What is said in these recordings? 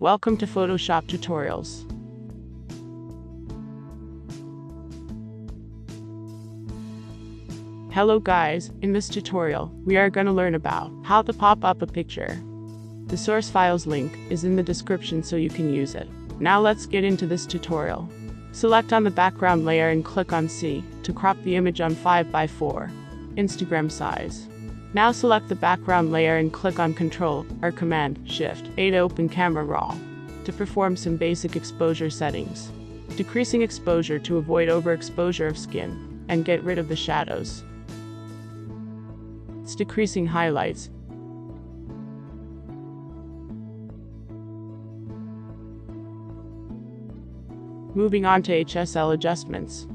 Welcome to Photoshop Tutorials. Hello guys, in this tutorial, we are going to learn about how to pop up a picture. The source file's link is in the description so you can use it. Now let's get into this tutorial. Select on the background layer and click on C to crop the image on 5x4 Instagram size. Now select the background layer and click on Ctrl or Command-Shift-A to open Camera Raw to perform some basic exposure settings. Decreasing exposure to avoid overexposure of skin and get rid of the shadows. It's decreasing highlights. Moving on to HSL adjustments.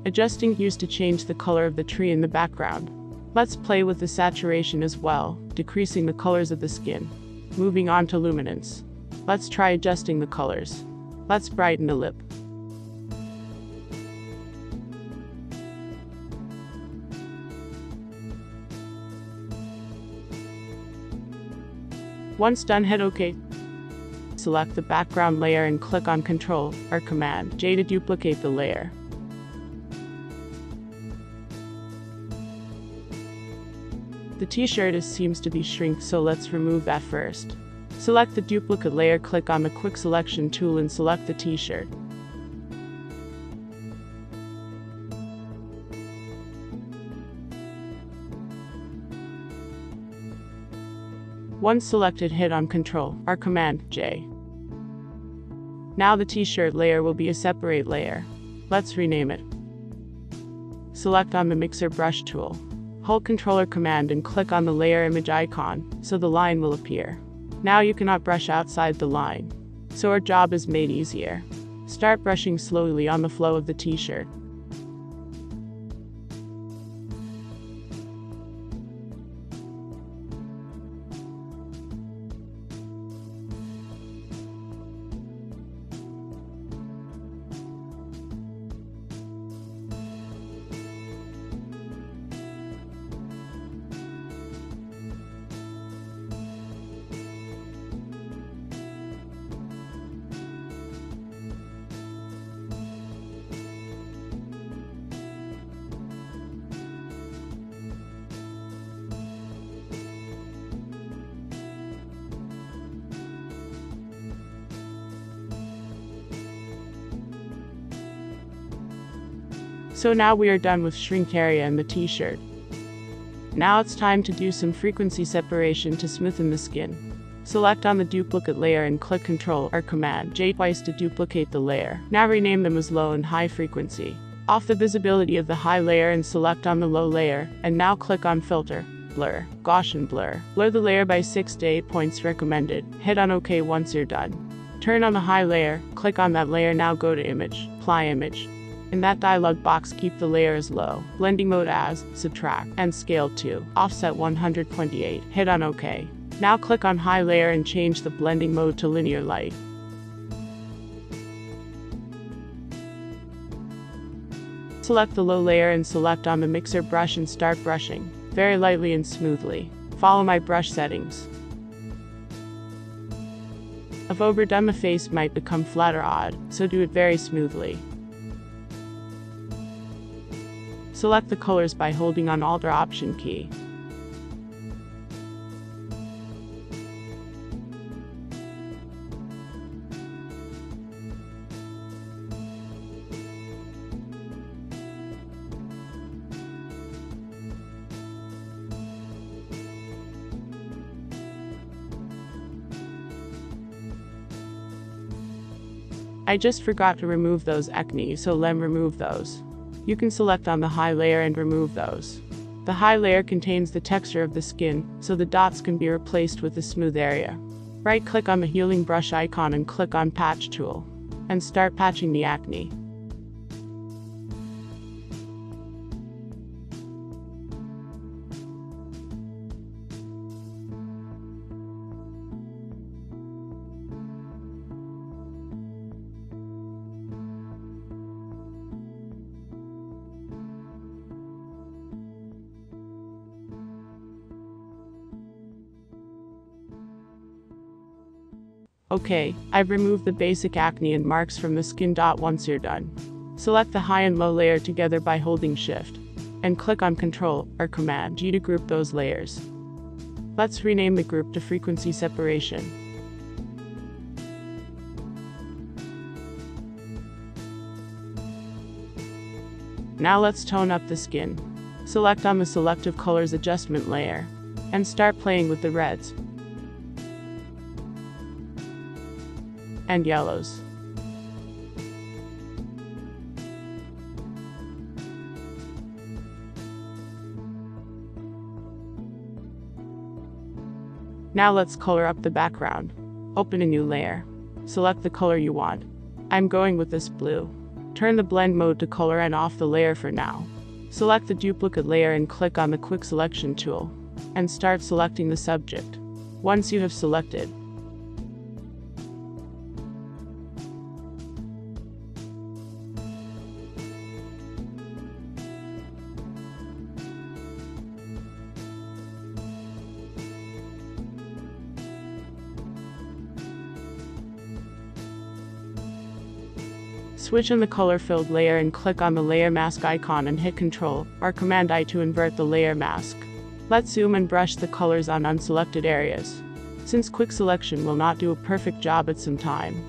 Adjusting hues to change the color of the tree in the background. Let's play with the saturation as well, decreasing the colors of the skin. Moving on to luminance. Let's try adjusting the colors. Let's brighten the lip. Once done, hit OK. Select the background layer and click on Ctrl or Command-J to duplicate the layer. The t-shirt seems to be shrunk, so let's remove that first. Select the duplicate layer, click on the quick selection tool and select the t-shirt. Once selected, hit on Ctrl or Command-J. Now the t-shirt layer will be a separate layer. Let's rename it. Select on the mixer brush tool. Hold Ctrl or Command and click on the layer image icon, so the line will appear. Now you cannot brush outside the line, so our job is made easier. Start brushing slowly on the flow of the t-shirt. So now we are done with shrink area and the t-shirt. Now it's time to do some frequency separation to smoothen the skin. Select on the duplicate layer and click Ctrl or Command-J twice to duplicate the layer. Now rename them as low and high frequency. Off the visibility of the high layer and select on the low layer, and now click on Filter, Blur, Gaussian Blur. Blur the layer by 6 to 8 points recommended. Hit on OK once you're done. Turn on the high layer, click on that layer, now go to Image, Apply Image. In that dialog box, keep the layer as low, blending mode as, subtract, and scale to, offset 128. Hit on OK. Now click on high layer and change the blending mode to linear light. Select the low layer and select on the mixer brush and start brushing, very lightly and smoothly. Follow my brush settings. If overdone, the face might become flat or odd, so do it very smoothly. Select the colors by holding on Alt or Option key. I just forgot to remove those acne, so let me remove those. You can select on the high layer and remove those. The high layer contains the texture of the skin, so the dots can be replaced with the smooth area. Right-click on the healing brush icon and click on Patch tool, and start patching the acne. Okay, I've removed the basic acne and marks from the skin. Once you're done, select the high and low layer together by holding Shift, and click on Ctrl or Command G to group those layers. Let's rename the group to Frequency Separation. Now let's tone up the skin. Select on the Selective Colors Adjustment layer, and start playing with the reds and yellows. Now let's color up the background. Open a new layer. Select the color you want. I'm going with this blue. Turn the blend mode to color and off the layer for now. Select the duplicate layer and click on the Quick Selection tool, and start selecting the subject. Once you have selected, switch on the color-filled layer and click on the layer mask icon and hit Ctrl or Command I to invert the layer mask. Let's zoom and brush the colors on unselected areas, since quick selection will not do a perfect job at some time.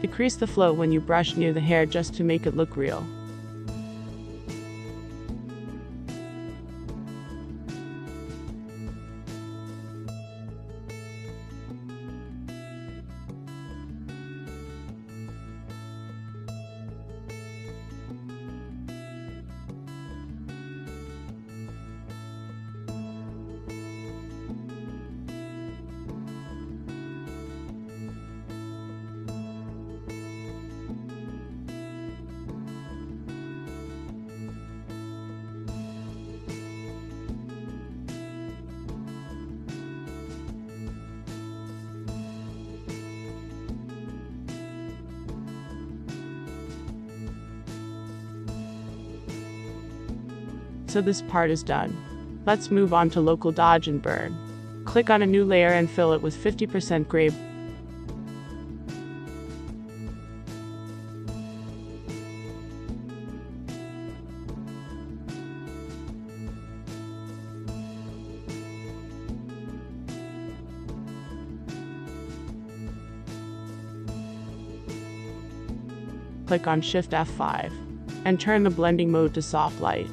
Decrease the flow when you brush near the hair just to make it look real. So this part is done. Let's move on to Local Dodge and Burn. Click on a new layer and fill it with 50% gray. Click on Shift F5 and turn the blending mode to soft light.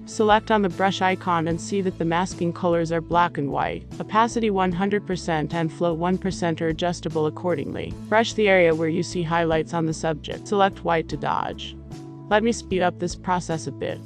Select on the brush icon and see that the masking colors are black and white. Opacity 100% and flow 1% are adjustable accordingly. Brush the area where you see highlights on the subject. Select white to dodge. Let me speed up this process a bit.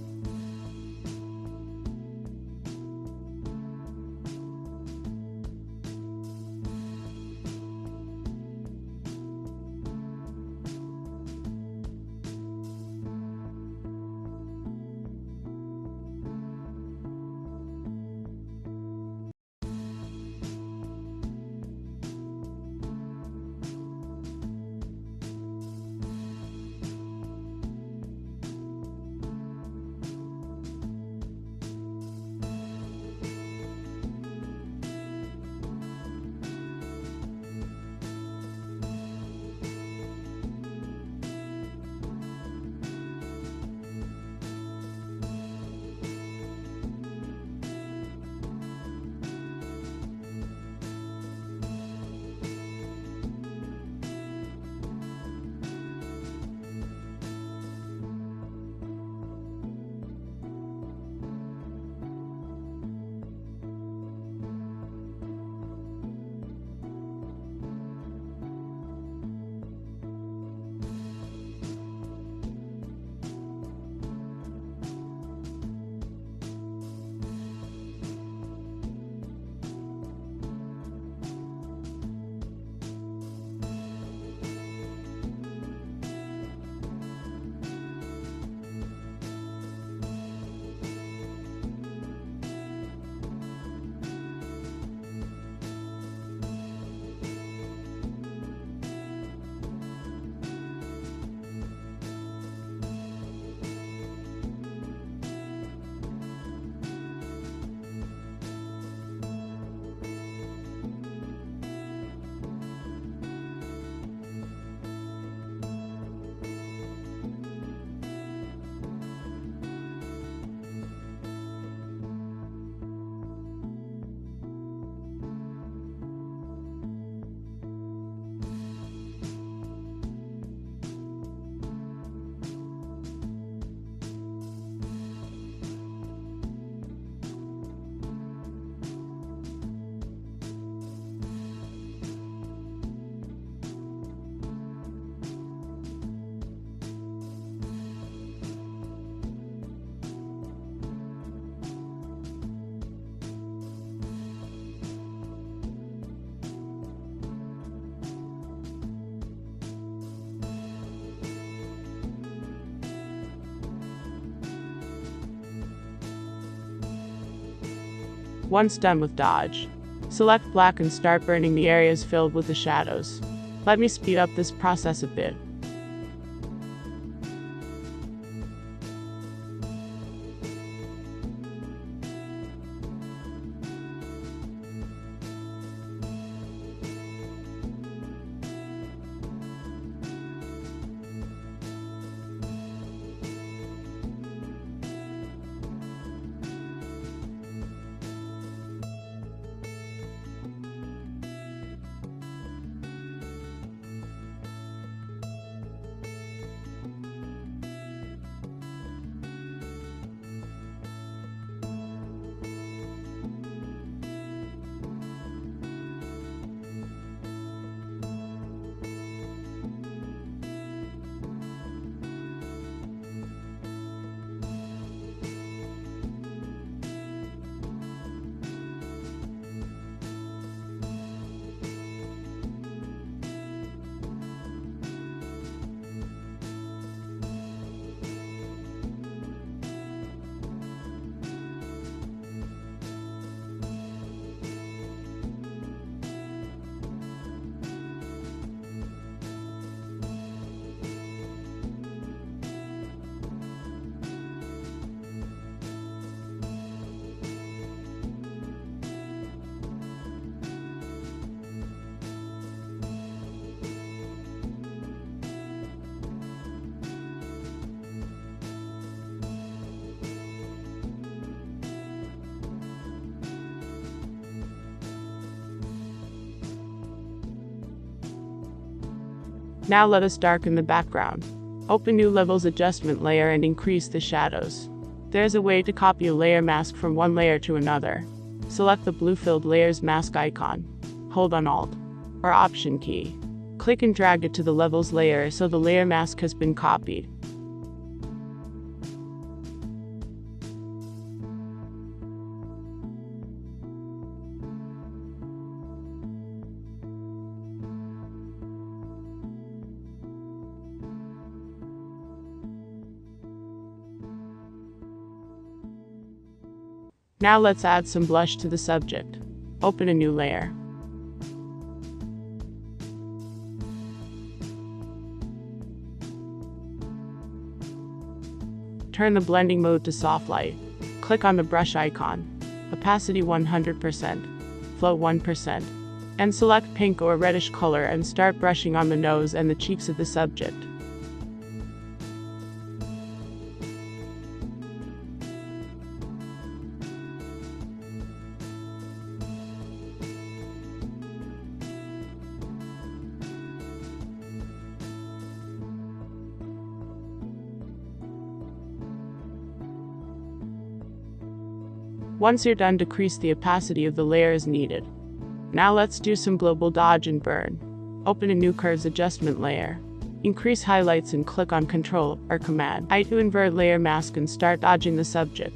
Once done with dodge, select black and start burning the areas filled with the shadows. Let me speed up this process a bit. Now let us darken the background. Open New Levels Adjustment layer and increase the shadows. There's a way to copy a layer mask from one layer to another. Select the blue filled layers mask icon. Hold on Alt or Option key. Click and drag it to the levels layer so the layer mask has been copied. Now let's add some blush to the subject. Open a new layer. Turn the blending mode to soft light. Click on the brush icon. Opacity 100%. Flow 1%. And select pink or reddish color and start brushing on the nose and the cheeks of the subject. Once you're done, decrease the opacity of the layer as needed. Now let's do some global dodge and burn. Open a new curves adjustment layer. Increase highlights and click on Ctrl or Command I to invert layer mask and start dodging the subject.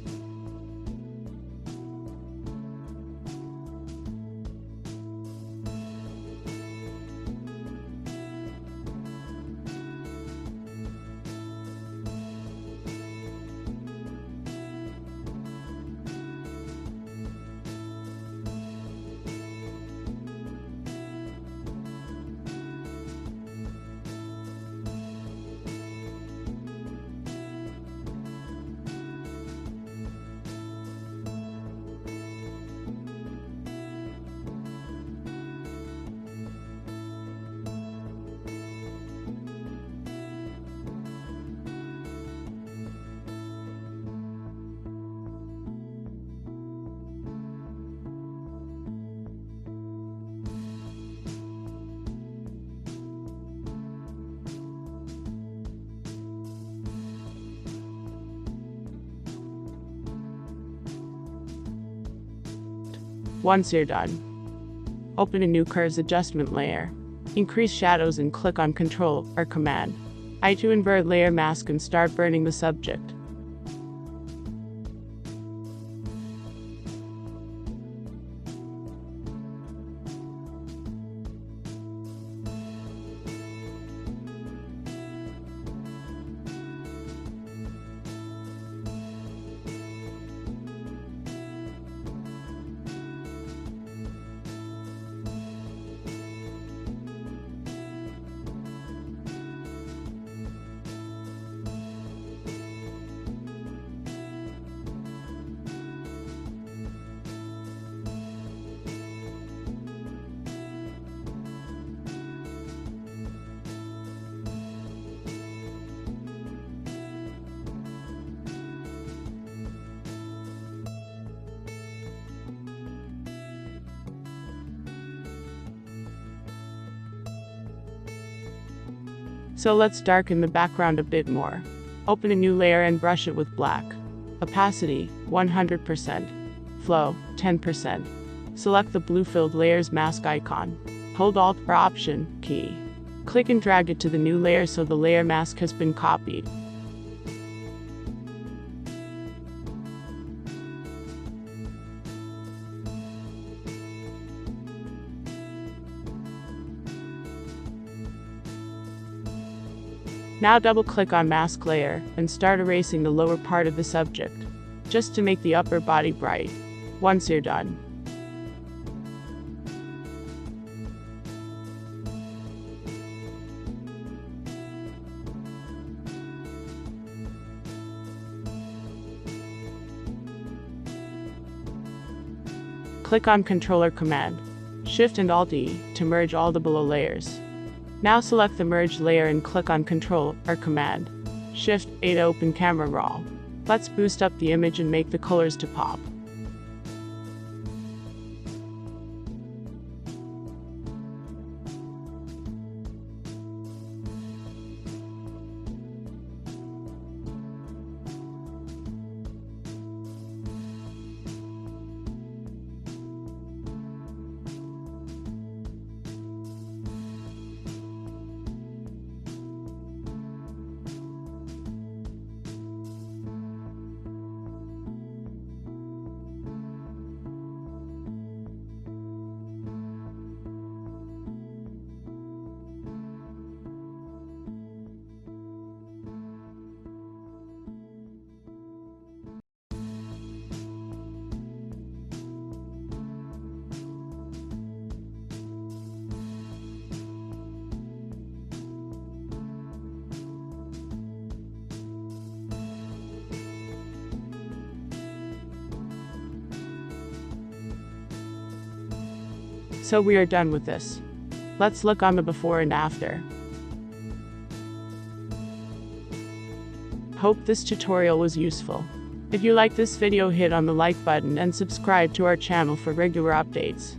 Once you're done, open a new curves adjustment layer. Increase shadows and click on Ctrl or Command I to invert layer mask and start burning the subject. So let's darken the background a bit more. Open a new layer and brush it with black. Opacity, 100%. Flow, 10%. Select the blue-filled layer's mask icon. Hold Alt or Option key. Click and drag it to the new layer so the layer mask has been copied. Now double-click on Mask Layer and start erasing the lower part of the subject, just to make the upper body bright. Once you're done, click on Controller Command, Shift and Alt-E to merge all the below layers. Now select the merged layer and click on Control or Command, Shift A to open Camera Raw. Let's boost up the image and make the colors to pop. So we are done with this. Let's look on the before and after. Hope this tutorial was useful. If you like this video, hit on the like button and subscribe to our channel for regular updates.